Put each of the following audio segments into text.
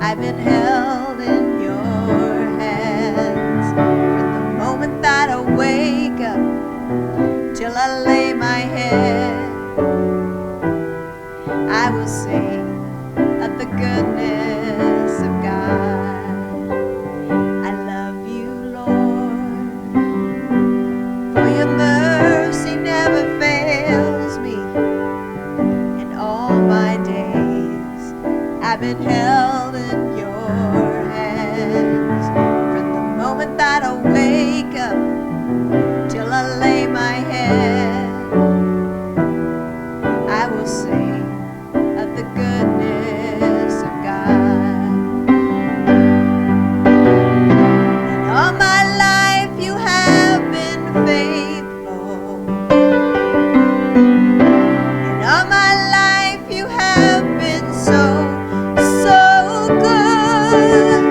I've been held in your hands from the moment that I wake up till I lay my head. I will sing of the goodness of God. I love you, Lord, for your mercy never fails me. In all my days I've been held in your hands from the moment that I wake up till I lay my head. I will sing of the goodness of God. And all my life you have been faithful. And all my life you have been so good.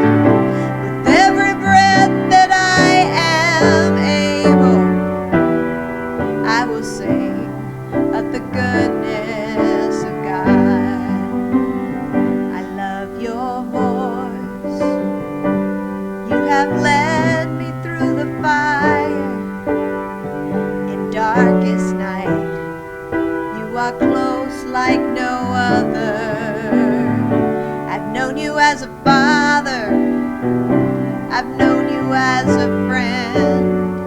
With every breath that I am able, I will sing of the goodness of God. I love your voice. You have led me through the fire. In darkest night, you are close like no other. I've known you as a father. I've known you as a friend.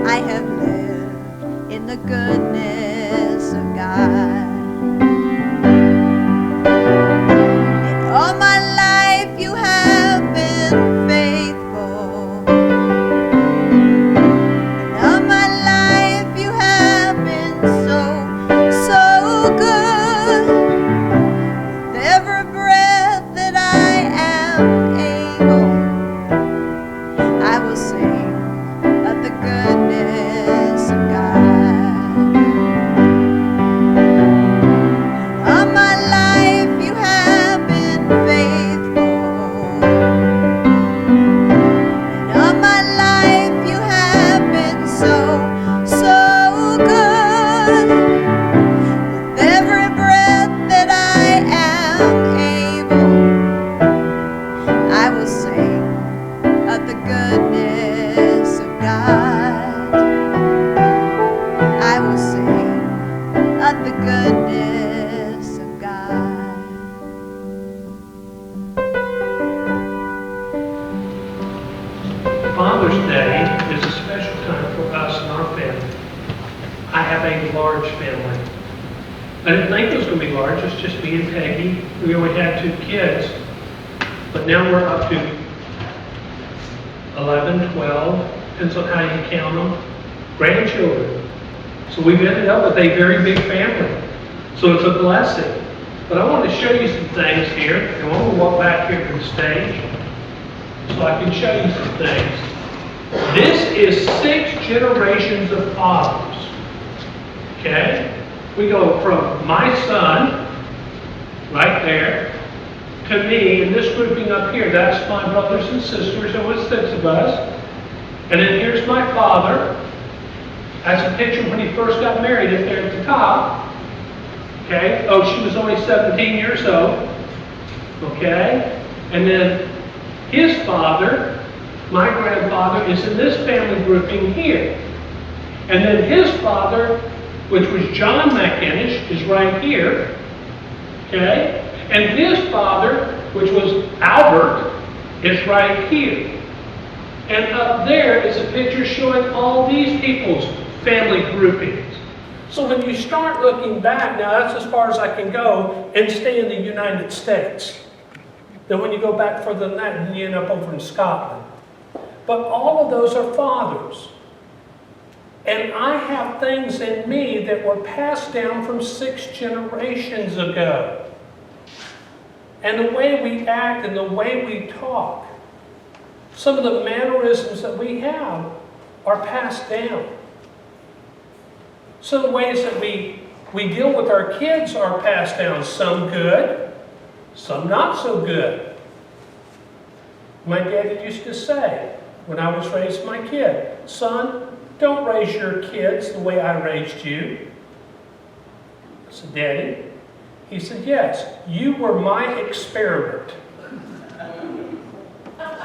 I have lived in the goodness of God. And all my life you have been faithful. And all my life you have been so good. With every breath that I am able, I will sing of the goodness of God. All my life you have been faithful. And all my life you have been so good. With every breath that I am able, I will sing of the goodness of God. I will sing of the goodness of God. Father's Day is a special time for us and our family. I have a large family. I didn't think it was going to be large, it's just me and Peggy. We only had 2 kids, but now we're up to 11, 12, depends on how you count them, grandchildren. So we've ended up with a very big family. So it's a blessing. But I want to show you some things here, and I want to walk back here to the stage so I can show you some things. This is 6 generations of fathers. Okay? We go from my son, right there, to me, and this grouping up here, that's my brothers and sisters, there was 6 of us. And then here's my father. That's a picture when he first got married up there at the top. Okay? Oh, she was only 17 years old. Okay? And then his father, my grandfather, is in this family grouping here. And then his father, which was John McInnish, is right here. Okay? And his father, which was Albert, is right here. And up there is a picture showing all these people's family groupings. So when you start looking back, now that's as far as I can go, and stay in the United States. Then when you go back further than that, then you end up over in Scotland. But all of those are fathers. And I have things in me that were passed down from 6 generations ago. And the way we act and the way we talk, some of the mannerisms that we have are passed down. Some of the ways that we deal with our kids are passed down. Some good, some not so good. My daddy used to say, when I was raising my kid, son, don't raise your kids the way I raised you. I said, Daddy? He said, yes, you were my experiment.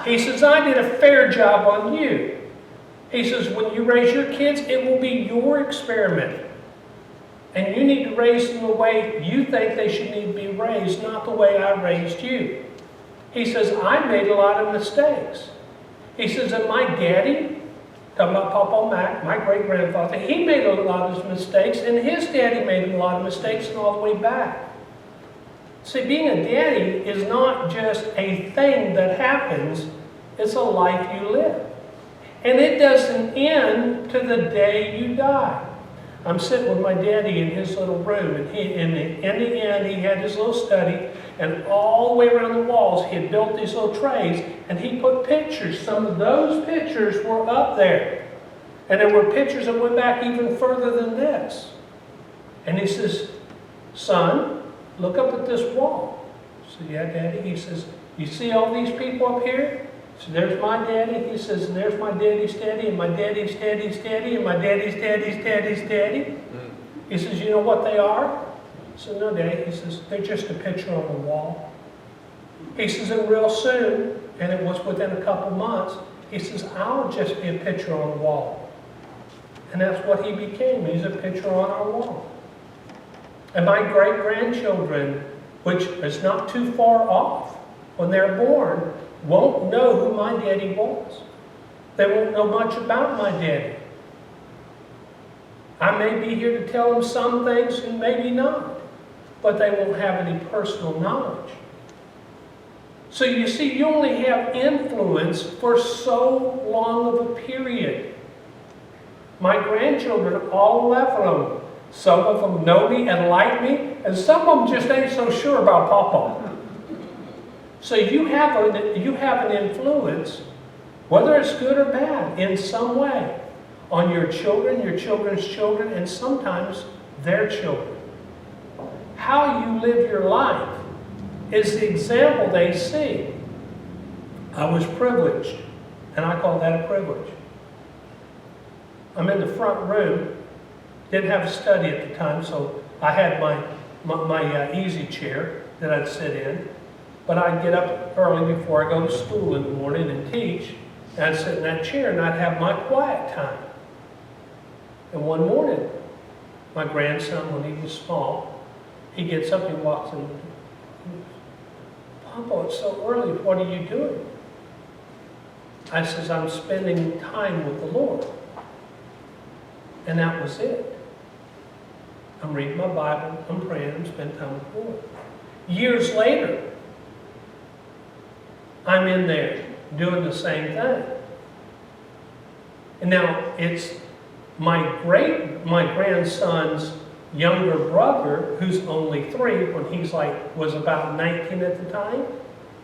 He says, I did a fair job on you. He says, when you raise your kids, it will be your experiment. And you need to raise them the way you think they should need to be raised, not the way I raised you. He says, I made a lot of mistakes. He says, and my daddy, talking about Papa Mac, my great-grandfather, he made a lot of mistakes, and his daddy made a lot of mistakes and all the way back. See, being a daddy is not just a thing that happens, it's a life you live. And it doesn't end to the day you die. I'm sitting with my daddy in his little room, and in the end, he had his little study, and all the way around the walls, he had built these little trays, and he put pictures. Some of those pictures were up there. And there were pictures that went back even further than this. And he says, son, look up at this wall. I said, yeah, Daddy. He says, you see all these people up here? So there's my daddy. He says, and there's my daddy's daddy, and my daddy's daddy's daddy, and my daddy's daddy's daddy's daddy. He says, you know what they are? I said, no, Daddy. He says, they're just a picture on the wall. He says, and real soon, and it was within a couple months, he says, I'll just be a picture on the wall. And that's what he became. He's a picture on our wall. And my great-grandchildren, which is not too far off, when they're born, won't know who my daddy was. They won't know much about my daddy. I may be here to tell them some things and maybe not, but they won't have any personal knowledge. So you see, you only have influence for so long of a period. My grandchildren, all 11 of them, some of them know me and like me, and some of them just ain't so sure about Papa. So you have an influence, whether it's good or bad, in some way, on your children, your children's children, and sometimes their children. How you live your life is the example they see. I was privileged, and I call that a privilege. I'm in the front room, didn't have a study at the time, so I had my easy chair that I'd sit in. But I'd get up early before I go to school in the morning and teach, and I'd sit in that chair and I'd have my quiet time. And one morning, my grandson, when he was small, he gets up and he walks in. Papa, it's so early. What are you doing? I says, I'm spending time with the Lord. And that was it. I'm reading my Bible, I'm praying, I'm spending time with the Lord. Years later, I'm in there doing the same thing. And now it's my grandson's younger brother, who's only 3, when he's was about 19 at the time,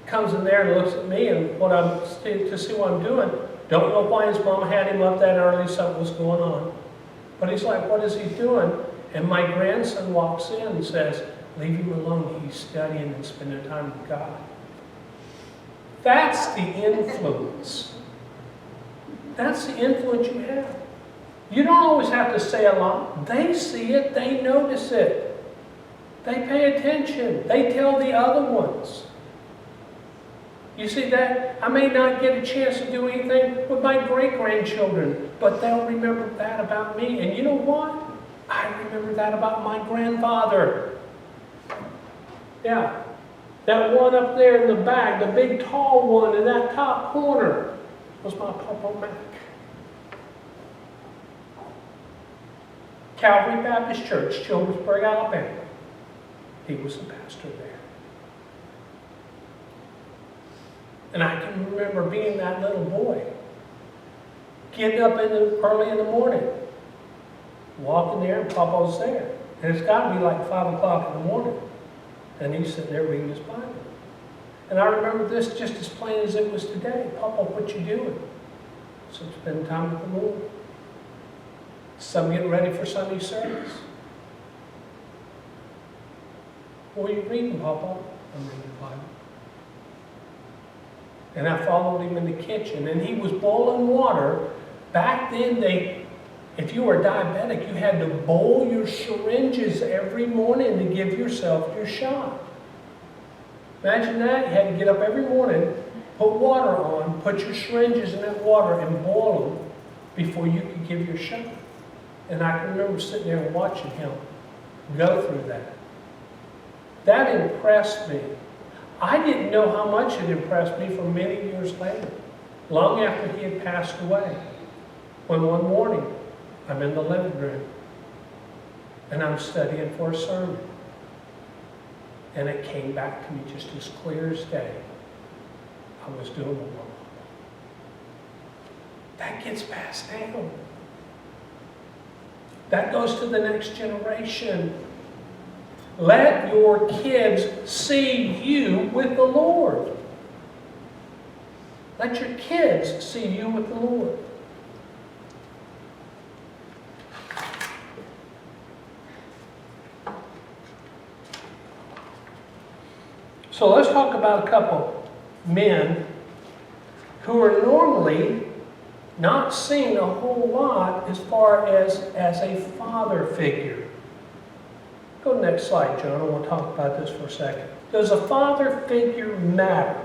comes in there and looks at me and to see what I'm doing. Don't know why his mom had him up that early, something was going on. But he's like, what is he doing? And my grandson walks in and says, leave him alone, he's studying and spending time with God. That's the influence. That's the influence you have. You don't always have to say a lot. They see it. They notice it. They pay attention. They tell the other ones. You see that? I may not get a chance to do anything with my great-grandchildren, but they'll remember that about me. And you know what? I remember that about my grandfather. Yeah. That one up there in the back, the big tall one in that top corner, was my Papa Mac. Calvary Baptist Church, Childersburg, Alabama. He was the pastor there. And I can remember being that little boy, getting up early in the morning, walking there, and Papa was there. And it's got to be like 5 o'clock in the morning. And he's sitting there reading his Bible. And I remember this just as plain as it was today. Papa, what you doing? So spend time with the Lord. Some getting ready for Sunday service. What are you reading, Papa? I'm reading the Bible. And I followed him in the kitchen. And he was boiling water. Back then, if you were diabetic, you had to boil your syringes every morning to give yourself your shot. Imagine that. You had to get up every morning put water on, put your syringes in that water and boil them before you could give your shot. And I can remember sitting there and watching him go through that. That impressed me. I didn't know how much it impressed me for many years later, long after he had passed away. When one morning, I'm in the living room, and I'm studying for a sermon. And it came back to me just as clear as day. I was doing the wrong. That gets passed down. That goes to the next generation. Let your kids see you with the Lord. Let your kids see you with the Lord. So let's talk about a couple men who are normally not seen a whole lot as far as a father figure. Go to the next slide, John. I want to talk about this for a second. Does a father figure matter?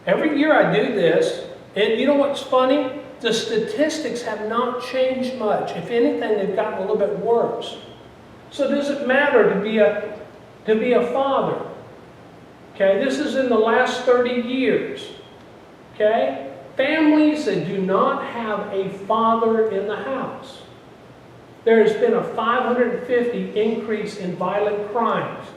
Every year I do this, and you know what's funny? The statistics have not changed much. If anything, they've gotten a little bit worse. So does it matter to be a father? Okay, this is in the last 30 years. Okay? Families that do not have a father in the house. There has been a 550 increase in violent crimes,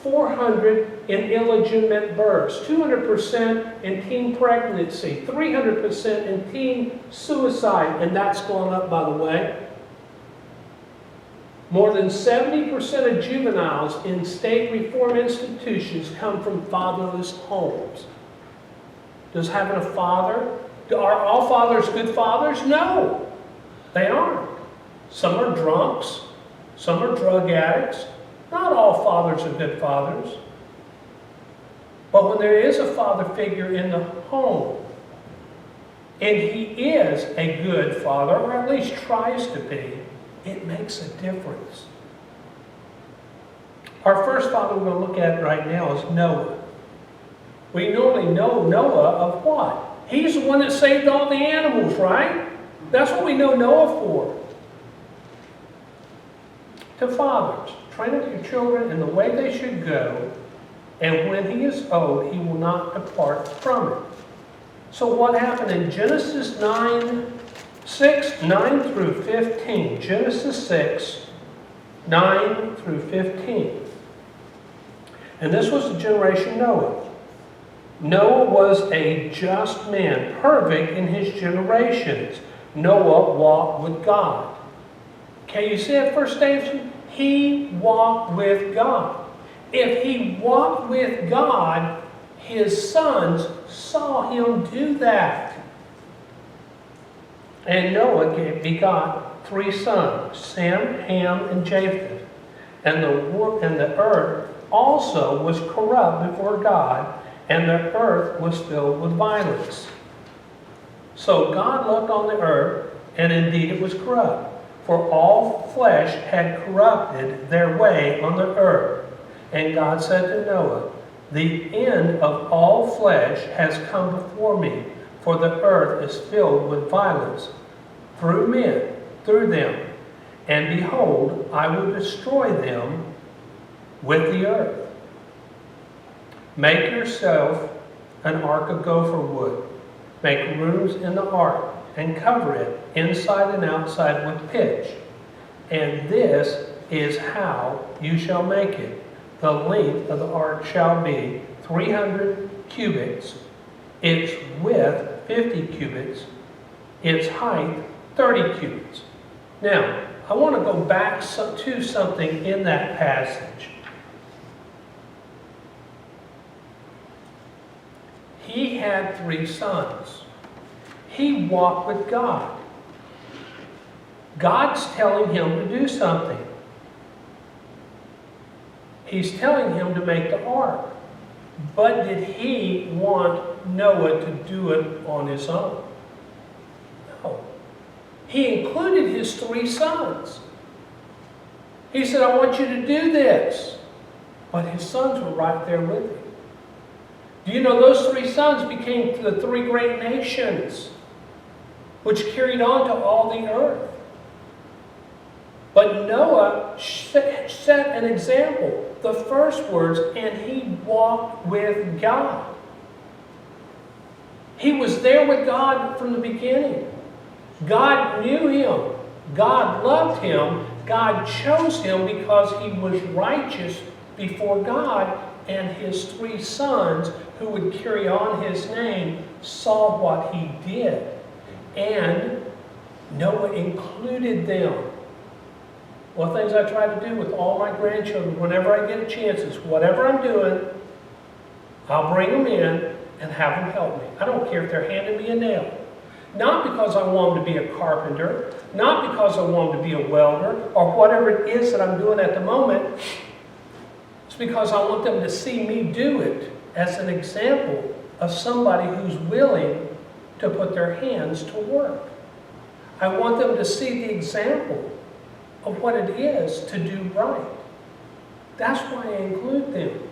400 in illegitimate births, 200% in teen pregnancy, 300% in teen suicide, and that's gone up, by the way. More than 70% of juveniles in state reform institutions come from fatherless homes. Does having a father, are all fathers good fathers? No, they aren't. Some are drunks, some are drug addicts. Not all fathers are good fathers. But when there is a father figure in the home, and he is a good father, or at least tries to be, it makes a difference. Our first father we're going to look at right now is Noah. We normally know Noah of what? He's the one that saved all the animals, right? That's what we know Noah for. To fathers, train up your children in the way they should go, and when he is old, he will not depart from it. So what happened in Genesis 9 through 15. Genesis 6, 9 through 15. And this was the generation Noah. Noah was a just man, perfect in his generations. Noah walked with God. Okay, you see that first statement? He walked with God. If he walked with God, his sons saw him do that. And Noah begot 3 sons, Sem, Ham, and Japheth. And the earth also was corrupt before God, and the earth was filled with violence. So God looked on the earth, and indeed it was corrupt, for all flesh had corrupted their way on the earth. And God said to Noah, the end of all flesh has come before me, for the earth is filled with violence through them. And behold, I will destroy them with the earth. Make yourself an ark of gopher wood. Make rooms in the ark, and cover it inside and outside with pitch. And this is how you shall make it. The length of the ark shall be 300 cubits, its width 50 cubits, its height 30 cubits. Now, I want to go back to something in that passage. He had 3 sons. He walked with God. God's telling him to do something. He's telling him to make the ark. But did he want Noah to do it on his own? No. He included his 3 sons. He said, I want you to do this. But his sons were right there with him. Do you know those 3 sons became the 3 great nations, which carried on to all the earth? But Noah set an example. The first words, and he walked with God. He was there with God from the beginning. God knew him. God loved him. God chose him because he was righteous before God, and his 3 sons who would carry on his name saw what he did. And Noah included them. One of the things I try to do with all my grandchildren, whenever I get a chance, is whatever I'm doing, I'll bring them in and have them help me. I don't care if they're handing me a nail. Not because I want them to be a carpenter, not because I want them to be a welder, or whatever it is that I'm doing at the moment. It's because I want them to see me do it as an example of somebody who's willing to put their hands to work. I want them to see the example of what it is to do right. That's why I include them.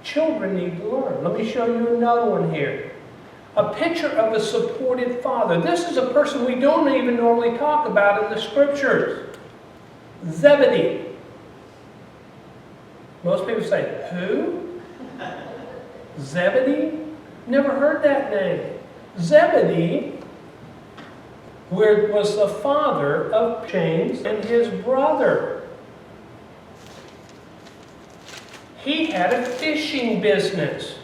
Children need to learn. Let me show you another one here. A picture of a supportive father. This is a person we don't even normally talk about in the scriptures. Zebedee. Most people say, who? Zebedee? Never heard that name. Zebedee was the father of James and his brother. He had a fishing business.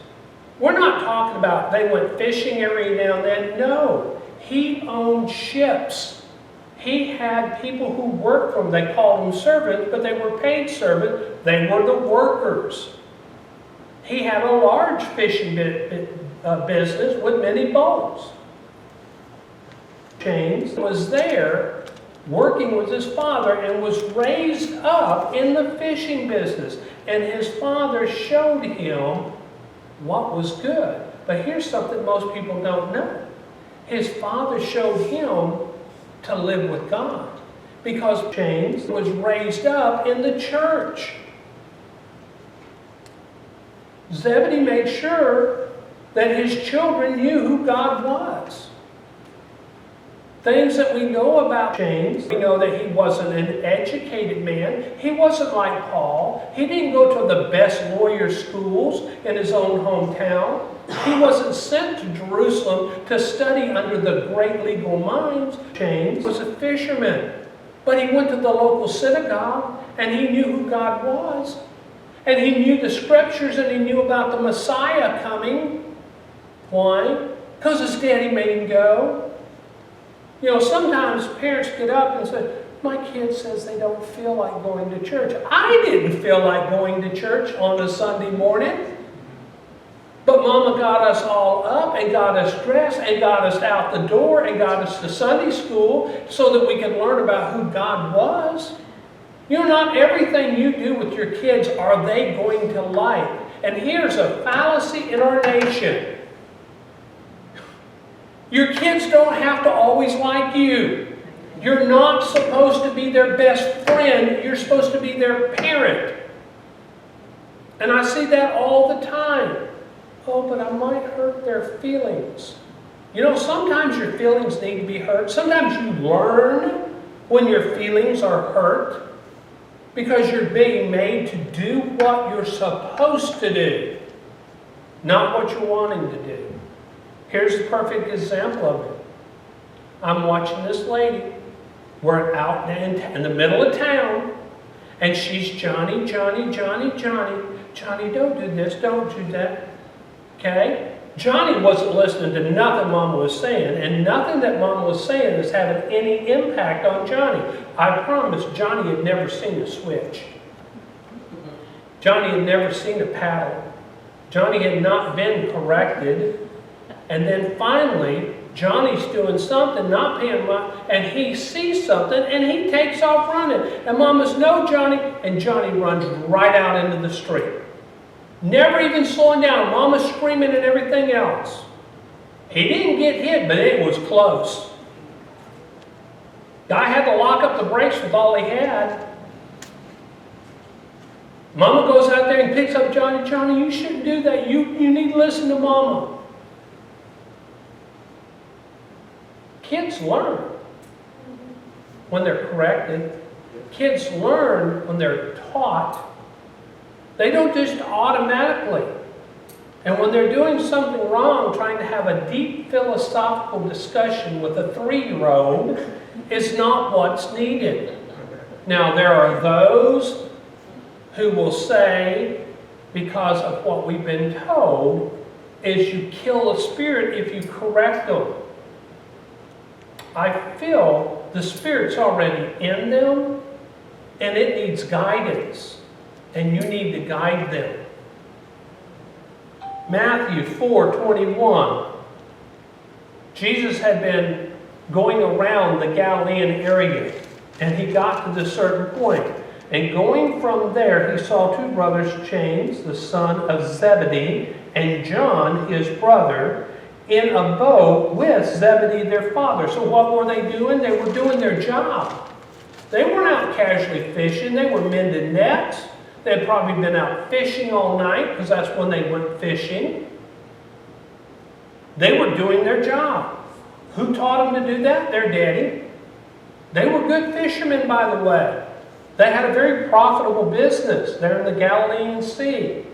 We're not talking about they went fishing every now and then. No, he owned ships. He had people who worked for him. They called them servants, but they were paid servants. They were the workers. He had a large fishing business with many boats. James was there working with his father and was raised up in the fishing business. And his father showed him what was good. But here's something most people don't know. His father showed him to live with God, because James was raised up in the church. Zebedee made sure that his children knew who God was. Things that we know about James, we know that he wasn't an educated man. He wasn't like Paul. He didn't go to the best lawyer schools in his own hometown. He wasn't sent to Jerusalem to study under the great legal minds. James was a fisherman. But he went to the local synagogue and he knew who God was. And he knew the scriptures and he knew about the Messiah coming. Why? Because his daddy made him go. You know, sometimes parents get up and say, my kid says they don't feel like going to church. I didn't feel like going to church on a Sunday morning. But Mama got us all up and got us dressed and got us out the door and got us to Sunday school so that we could learn about who God was. You know, not everything you do with your kids are they going to like. And here's a fallacy in our nation. Your kids don't have to always like you. You're not supposed to be their best friend. You're supposed to be their parent. And I see that all the time. Oh, but I might hurt their feelings. You know, sometimes your feelings need to be hurt. Sometimes you learn when your feelings are hurt because you're being made to do what you're supposed to do, not what you're wanting to do. Here's a perfect example of it. I'm watching this lady. We're out in the middle of town, and she's Johnny, Johnny, Johnny, Johnny. Johnny, don't do this, don't do that. Okay? Johnny wasn't listening to nothing Mama was saying, and nothing that Mama was saying is having any impact on Johnny. I promise Johnny had never seen a switch. Johnny had never seen a paddle. Johnny had not been corrected. And then finally, Johnny's doing something, not paying much, and he sees something, and he takes off running. And Mama's, no, Johnny, and Johnny runs right out into the street. Never even slowing down. Mama's screaming and everything else. He didn't get hit, but it was close. Guy had to lock up the brakes with all he had. Mama goes out there and picks up Johnny. Johnny, you shouldn't do that. You need to listen to Mama. Kids learn when they're corrected. Kids learn when they're taught. They don't just automatically. And when they're doing something wrong, trying to have a deep philosophical discussion with a 3-year-old is not what's needed. Now, there are those who will say, because of what we've been told, is you kill a spirit if you correct them. I feel the Spirit's already in them, and it needs guidance, and you need to guide them. Matthew 4:21. Jesus had been going around the Galilean area, and he got to this certain point. And going from there, he saw 2 brothers, James, the son of Zebedee, and John, his brother, in a boat with Zebedee, their father. So what were they doing? They were doing their job. They weren't out casually fishing. They were mending nets. They had probably been out fishing all night, because that's when they went fishing. They were doing their job. Who taught them to do that? Their daddy. They were good fishermen, by the way. They had a very profitable business there in the Galilean Sea.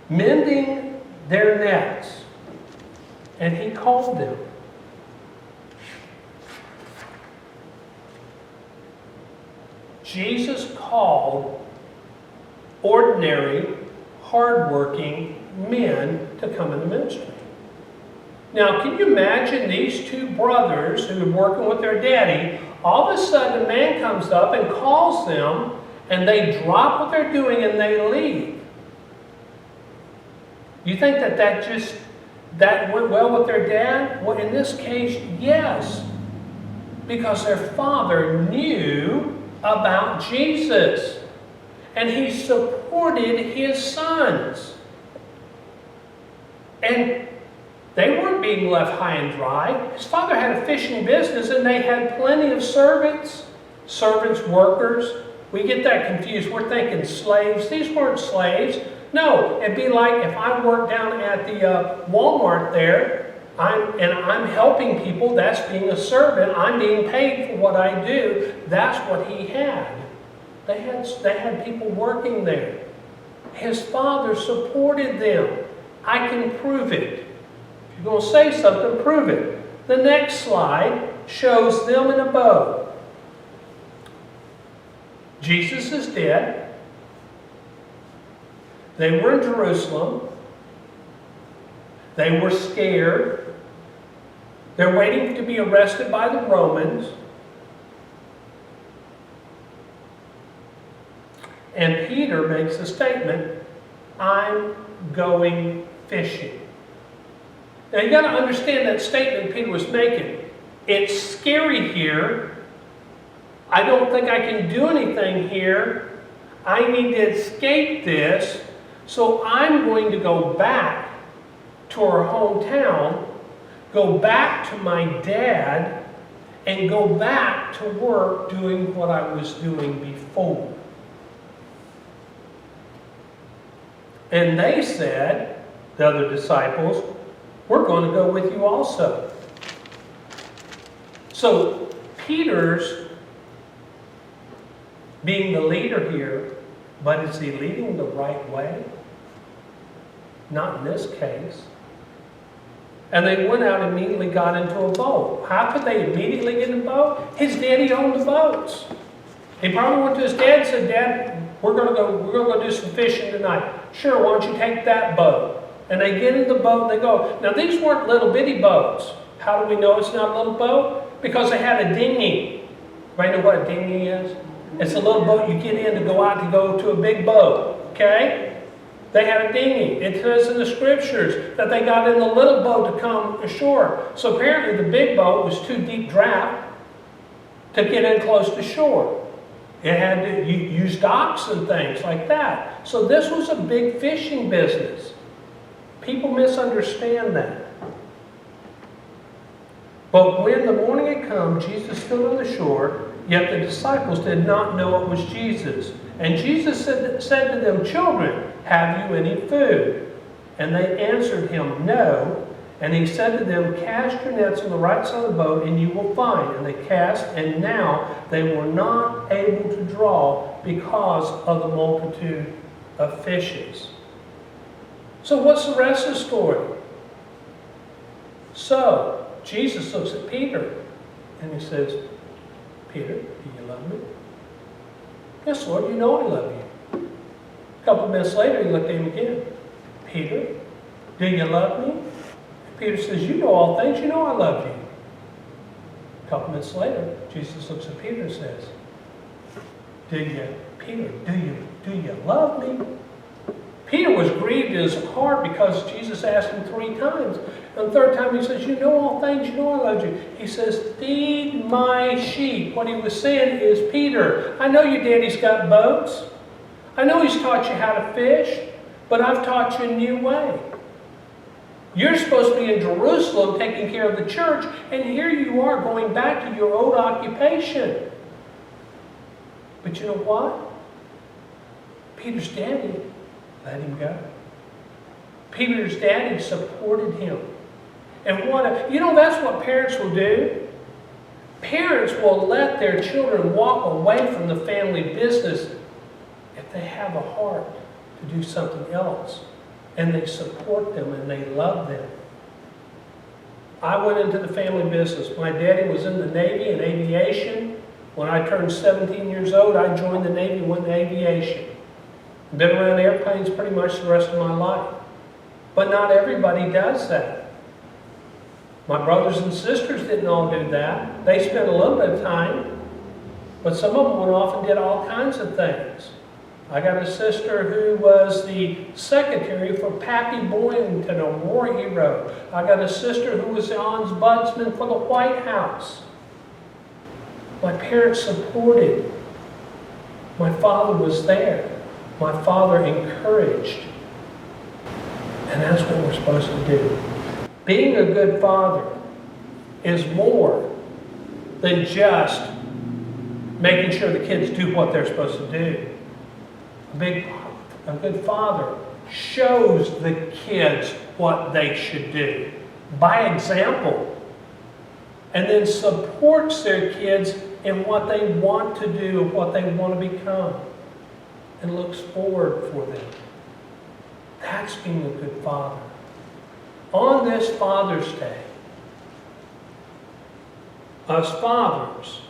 Mending their nets. And he called them. Jesus called ordinary, hardworking men to come into ministry. Now, can you imagine these 2 brothers who are working with their daddy? All of a sudden, a man comes up and calls them, and they drop what they're doing and they leave. You think that went well with their dad? Well, in this case, yes. Because their father knew about Jesus. And he supported his sons. And they weren't being left high and dry. His father had a fishing business, and they had plenty of servants. Servants, workers. We get that confused. We're thinking slaves. These weren't slaves. No, it'd be like if I worked down at the Walmart there, I'm helping people. That's being a servant. I'm being paid for what I do. That's what he had. They had people working there. His father supported them. I can prove it. If you're going to say something, prove it. The next slide shows them in a boat. Jesus is dead. They were in Jerusalem. They were scared. They're waiting to be arrested by the Romans. And Peter makes a statement, I'm going fishing. Now you got to understand that statement Peter was making. It's scary here. I don't think I can do anything here. I need to escape this. So I'm going to go back to our hometown, go back to my dad, and go back to work doing what I was doing before. And they said, the other disciples, we're going to go with you also. So Peter's being the leader here, but is he leading the right way? Not in this case. And they went out and immediately got into a boat. How could they immediately get in a boat? His daddy owned the boats. He probably went to his dad and said, Dad, we're going to go do some fishing tonight. Sure, why don't you take that boat? And they get in the boat and they go. Now these weren't little bitty boats. How do we know it's not a little boat? Because they had a dinghy. Everybody know what a dinghy is? It's a little boat you get in to go out to go to a big boat. Okay? They had a dinghy. It says in the scriptures that they got in the little boat to come ashore. So apparently the big boat was too deep draft to get in close to shore. It had to use docks and things like that. So this was a big fishing business. People misunderstand that. But when the morning had come, Jesus stood on the shore, Yet the disciples did not know it was Jesus. And Jesus said to them, "Children, have you any food?" And they answered him, "No." And he said to them, "Cast your nets on the right side of the boat, and you will find." And they cast, and now they were not able to draw because of the multitude of fishes. So what's the rest of the story? So Jesus looks at Peter, and he says, "Peter, do you love me?" "Yes, Lord, you know I love you." A couple minutes later, he looked at him again. "Peter, do you love me?" Peter says, "You know all things, you know I love you." A couple minutes later, Jesus looks at Peter and says, Peter, do you love me?" Peter was grieved in his heart because Jesus asked him 3 times. And the third time he says, "You know all things, you know I love you." He says, "Feed my sheep." What he was saying is, Peter, I know your daddy's got boats. I know he's taught you how to fish, but I've taught you a new way. You're supposed to be in Jerusalem taking care of the church, and here you are going back to your old occupation. But you know what? Peter's daddy let him go. Peter's daddy supported him. And that's what parents will do. Parents will let their children walk away from the family business if they have a heart to do something else. And they support them and they love them. I went into the family business. My daddy was in the Navy and aviation. When I turned 17 years old, I joined the Navy and went into aviation. Been around airplanes pretty much the rest of my life. But not everybody does that. My brothers and sisters didn't all do that. They spent a little bit of time, but some of them went off and did all kinds of things. I got a sister who was the secretary for Pappy Boynton, a war hero. I got a sister who was the ombudsman for the White House. My parents supported. My father was there. My father encouraged. And that's what we're supposed to do. Being a good father is more than just making sure the kids do what they're supposed to do. A good father shows the kids what they should do by example, and then supports their kids in what they want to do, what they want to become, and looks forward for them. That's being a good father. On this Father's Day, us fathers,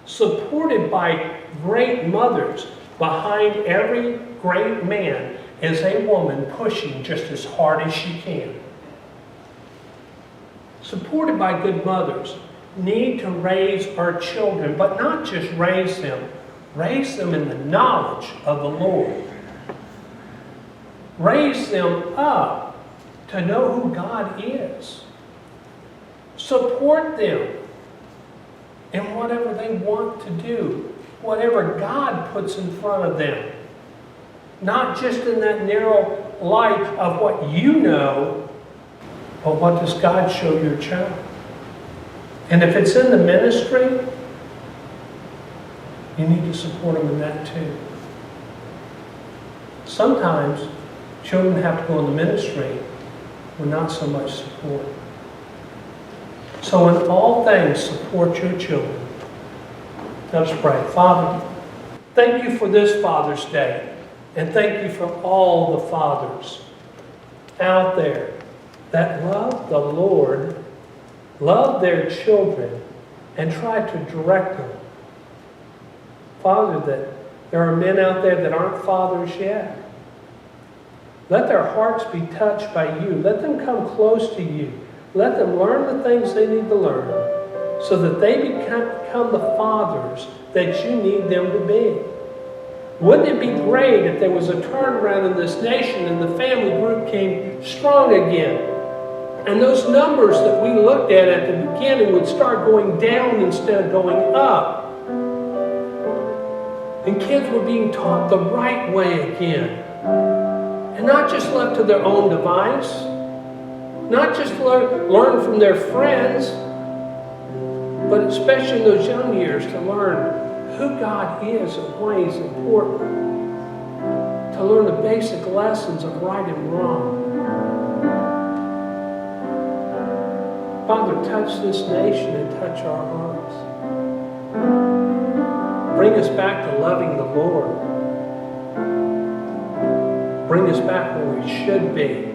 supported by great mothers, behind every great man is a woman pushing just as hard as she can. Supported by good mothers, need to raise our children, but not just raise them in the knowledge of the Lord. Raise them up to know who God is. Support them in whatever they want to do, whatever God puts in front of them. Not just in that narrow light of what you know, but what does God show your child? And if it's in the ministry, you need to support them in that too. Sometimes children have to go in the ministry with not so much support. So in all things, support your children. Let us pray. Father, thank you for this Father's Day, and thank you for all the fathers out there that love the Lord, love their children, and try to direct them. Father, that there are men out there that aren't fathers yet. Let their hearts be touched by you. Let them come close to you. Let them learn the things they need to learn so that they become the fathers that you need them to be. Wouldn't it be great if there was a turnaround in this nation and the family group came strong again? And those numbers that we looked at the beginning would start going down instead of going up. And kids were being taught the right way again. And not just left to their own device. Not just learn from their friends. but especially in those young years, to learn who God is and why He's important. To learn the basic lessons of right and wrong. Father, touch this nation and touch our hearts. Bring us back to loving the Lord. Bring us back where we should be.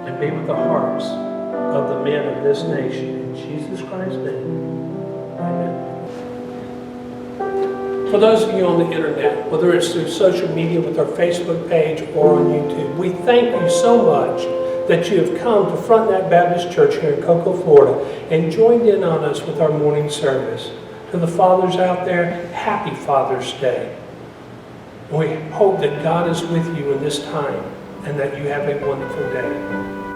And be with the hearts of the men of this nation. In Jesus Christ's name, amen. For those of you on the internet, whether it's through social media with our Facebook page or on YouTube, we thank you so much that you have come to Frontenac Baptist Church here in Cocoa, Florida, and joined in on us with our morning service. To the fathers out there, happy Father's Day. We hope that God is with you in this time and that you have a wonderful day.